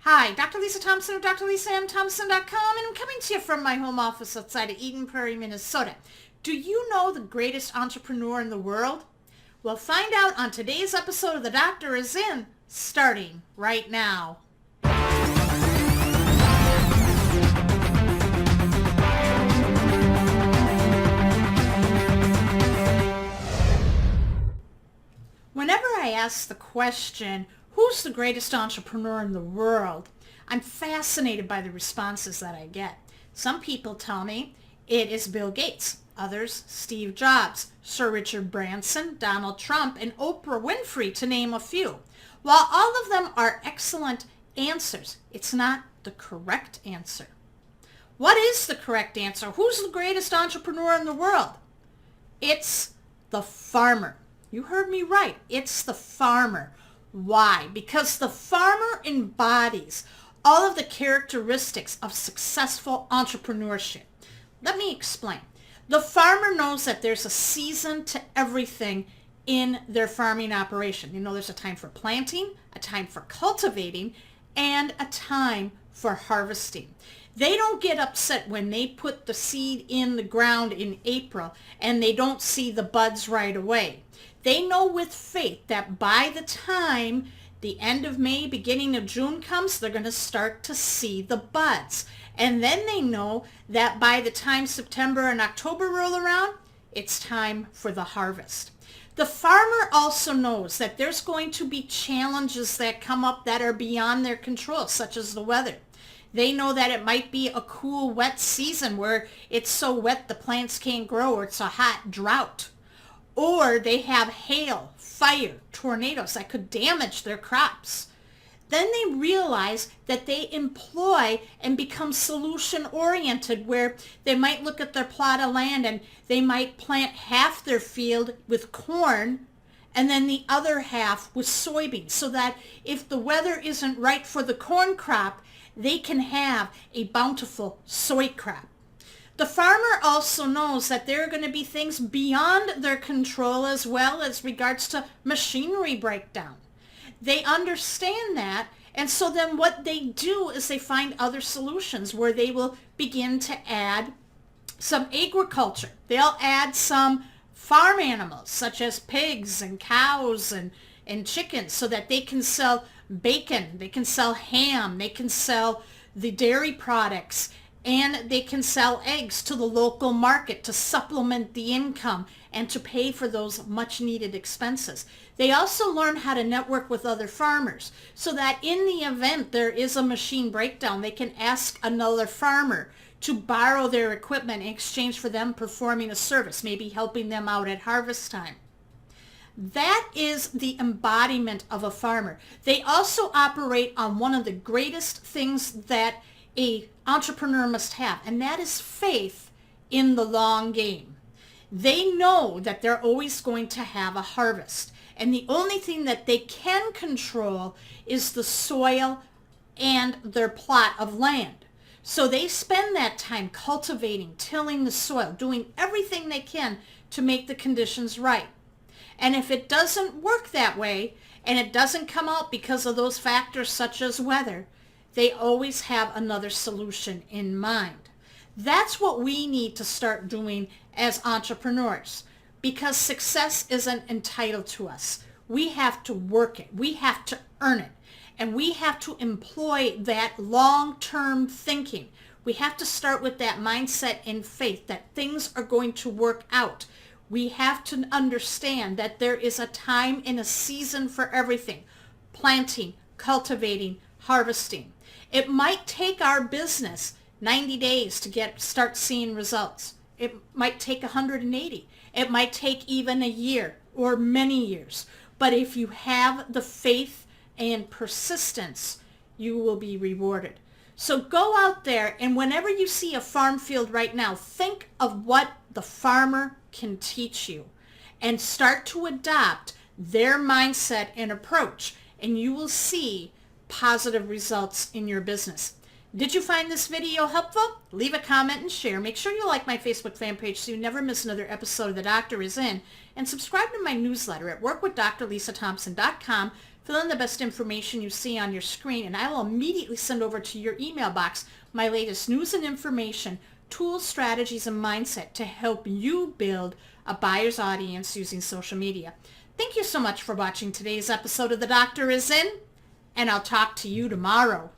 Hi, Dr. Lisa Thompson of drlisamthompson.com, and I'm coming to you from my home office outside of Eden Prairie, Minnesota. Do you know the greatest entrepreneur in the world? Well, find out on today's episode of The Doctor Is In, starting right now. Whenever I ask the question, who's the greatest entrepreneur in the world, I'm fascinated by the responses that I get. Some people tell me it is Bill Gates, others Steve Jobs, Sir Richard Branson, Donald Trump, and Oprah Winfrey, to name a few. While all of them are excellent answers, it's not the correct answer. What is the correct answer? Who's the greatest entrepreneur in the world? It's the farmer. You heard me right. It's the farmer. Why? Because the farmer embodies all of the characteristics of successful entrepreneurship. Let me explain. The farmer knows that there's a season to everything in their farming operation. You know, there's a time for planting, a time for cultivating, and a time for harvesting. They don't get upset when they put the seed in the ground in April and they don't see the buds right away. They know with faith that by the time the end of May, beginning of June comes, they're going to start to see the buds. And then they know that by the time September and October roll around, it's time for the harvest. The farmer also knows that there's going to be challenges that come up that are beyond their control, such as the weather. They know that it might be a cool, wet season where it's so wet the plants can't grow, or it's a hot drought. Or they have hail, fire, tornadoes that could damage their crops. Then they realize that they employ and become solution-oriented, where they might look at their plot of land and they might plant half their field with corn and then the other half with soybeans, so that if the weather isn't right for the corn crop, they can have a bountiful soy crop. The farmer also knows that there are going to be things beyond their control, as well as regards to machinery breakdown. They understand that, and so then what they do is they find other solutions where they will begin to add some agriculture. They'll add some farm animals such as pigs and cows and chickens, so that they can sell bacon, they can sell ham, they can sell the dairy products, and they can sell eggs to the local market to supplement the income and to pay for those much needed expenses. They also learn how to network with other farmers, so that in the event there is a machine breakdown, they can ask another farmer to borrow their equipment in exchange for them performing a service, maybe helping them out at harvest time. That is the embodiment of a farmer. They also operate on one of the greatest things that an entrepreneur must have, and that is faith in the long game. They know that they're always going to have a harvest, and the only thing that they can control is the soil and their plot of land. So they spend that time cultivating, tilling the soil, doing everything they can to make the conditions right. And if it doesn't work that way, and it doesn't come out because of those factors such as weather, they always have another solution in mind. That's what we need to start doing as entrepreneurs, because success isn't entitled to us. We have to work it. We have to earn it. And we have to employ that long-term thinking. We have to start with that mindset and faith that things are going to work out. We have to understand that there is a time and a season for everything: planting, cultivating, harvesting. It might take our business 90 days to start seeing results. It might take 180. It might take even a year or many years. But if you have the faith and persistence, you will be rewarded. So go out there, and whenever you see a farm field right now, think of what the farmer can teach you and start to adopt their mindset and approach, and you will see positive results in your business. Did you find this video helpful? Leave a comment and share. Make sure you like my Facebook fan page so you never miss another episode of The Doctor Is In, and subscribe to my newsletter at workwithdrlisaThompson.com Fill in the best information you see on your screen, and I will immediately send over to your email box my latest news and information, tools, strategies, and mindset to help you build a buyer's audience using social media. Thank you so much for watching today's episode of The Doctor Is In, and I'll talk to you tomorrow.